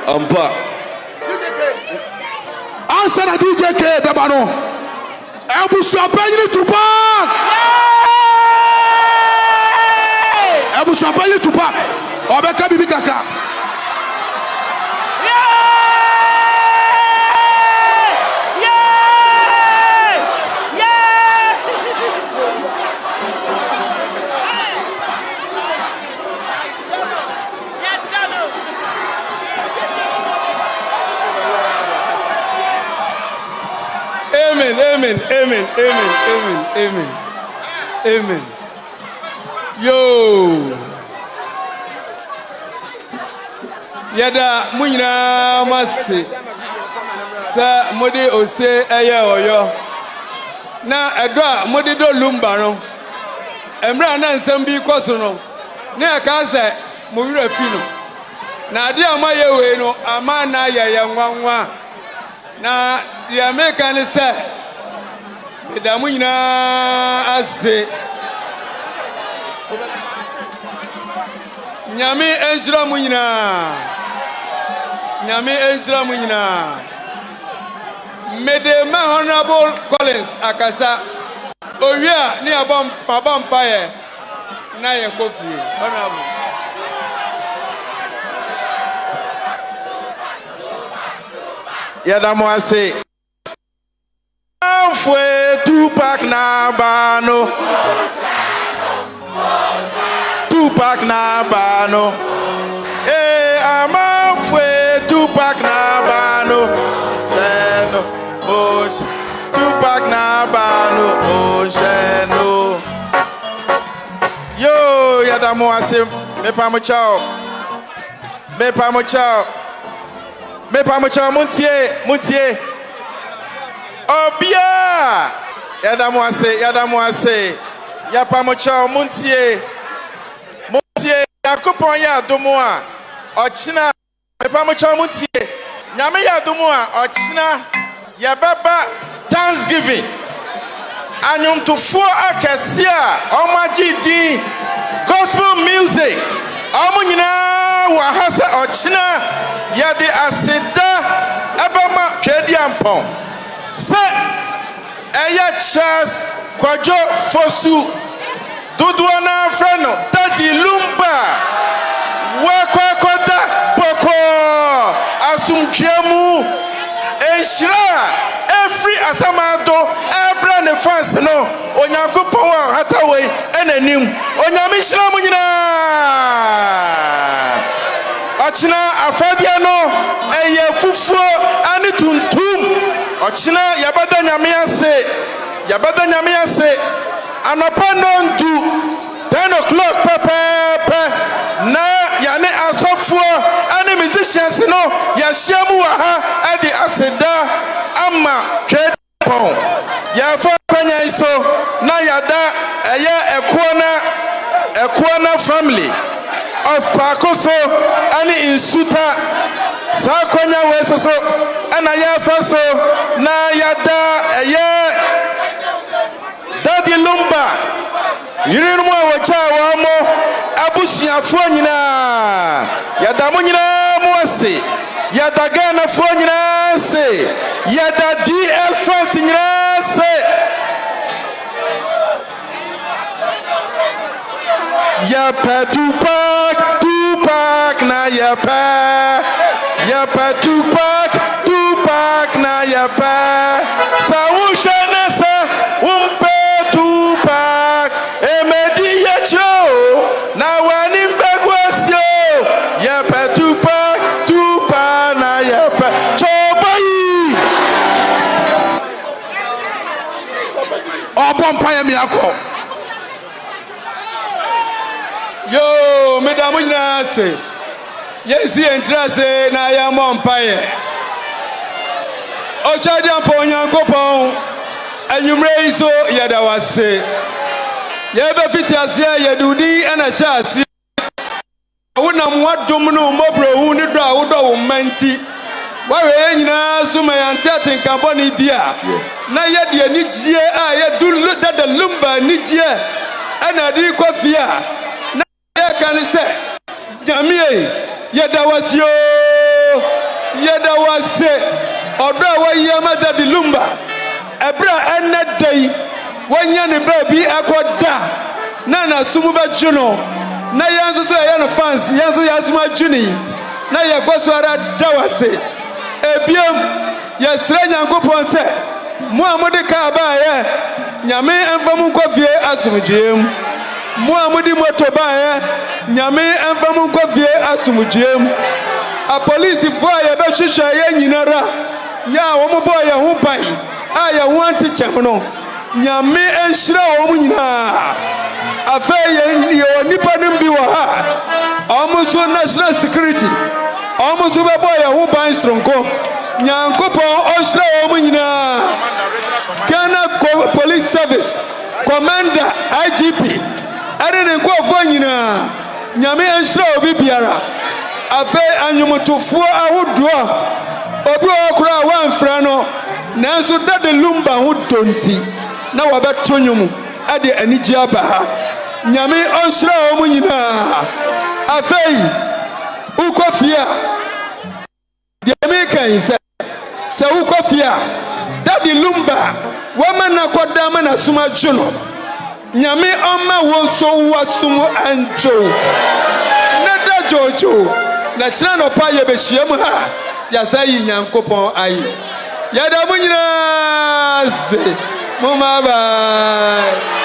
Ampa. Answer the DJ K Dabano. Owusu Panin Tupac. Owusu Panin Tupac. Obeka bibi kaka. Amen. Yo. Yada munyina masi. Sa modi ose eye oyo. Na edwa modi do lumba no. Emra na nsem bi kwaso no. Na aka se mo wira fi no. Na ade amaye we no ama na ye nwanwa. Na the American say Medamu nyina ase Nyame enjira mu nyina Mede ma Honorable Collins akasa Owia ni abom paye na ye kofi Honorable Yadamu ase Fue Tupac na bano Tupac na bano ama fue Tupac na bano Tupac na bano ojeno Yo Yadamu ase me pa mo chao muntie Obia Yadamu ase Yapa mo chao muntie Yakupon ya domo a ochina mepa mo chao muntie Nyame ya domo a ochina yababa Thanksgiving anyomtofo akese a omaji din gospel music nyina wa hasa ochina yade aseda abama twedi ampon se eya Charles Kwajo Fosu Duduana Freno Tadi Lumba Wakwakwata Boko Asumkiemu Enshira Every Asamado Ebra ne fans no Onyankopon wa hatawe enenim Onyamishira mu nyina Ochina afadia no eye fufuo ani tuntum Ochina yabada nyame ase Anopa nondu 10 o'clock pepe na yane asofuo ani musicians no yahyiamu wa ha adi aseda ama twedpon yafa kwanya iso na yada eye ekuona family of Pakoso ani insuta sa kwanya wesoso ana yafa so na yada eye Daddy Lumba Yirimu wacha wamo Abusua nyina Yadamu nyina muase Yada Ghana fo nyina se Yada DL France nyina se Yapa Tupac na yapa Tupac na yapa Sawusha nasa umpe Tupac emedi yacho na wani mbegwasio yapa Tupac na yapa chobai Obompaya miyako Yo medamu nyina se Yesi entrase na ya mompaye Ochadi ampo Nyankopon Enyumre iso yada wase Yebe fiti asia yedudi ena shasi Wuna mwadum no mobro hu ni do awodo wo manti Wawe nyina suma yantiate nkamponi bia na yede anigye a yedu dada lumba anigye ena di kwafia na ye kan se Jamie yeda wasio yɛda wase ɔdɔ a wayi amada de lumba ɛberɛ a ɛnɛ da yi wanya ne baabi akɔda na n'asom bɛgye no na yɛn nso so ɛyɛ no fans yɛn nso yɛasom agye ne na yɛkɔ so ara da wase ebiom yɛsrɛ nyankopɔn sɛ mo a mode kaa baayɛ nyame ɛmfa mo nkɔ fie asomdwoeɛ mu mo a mode moto baayɛ nyame ɛmfa mo nkɔ fie asomdwoeɛ mu apolisifoɔ a yɛbɛhwehwɛ yɛn nyinara nyɛ a wɔn bɔɔ yɛn ho ban a yɛn ho ante kyɛm no nyame ɛnhyira wɔn nyinaa afei yɛwɔ nnipa no bi wɔ ha ɔmo nso national security ɔmo nso bɛbɔ yɛn ho ban soronko nyankopɔn ɔnhyira wɔn nyinaa Ghana Police Service Commander IGP ɛne ne nkɔɔfoɔ nyinaa nyame ɛnhyira obi biara afei anwomotofoɔ ahodoɔ obi wɔ koraa wɔamfra no nanso dade lumba ho donti na wɔbɛto nwom ɛde anigye aba ha nyame ɔnhyira wɔn nyinaa afei wokɔ fie a deɛ mekan sɛ wokɔ fie a dade lumba wɔma na kɔda ma n'asom adwo no nyame ɔma wɔn so wɔasom anjo na da jojo na kyerɛ nɔpa yɛbɛhyia mu ha yɛasa yi nyankopɔn ayi yɛda mo nyinaa se mo bye bye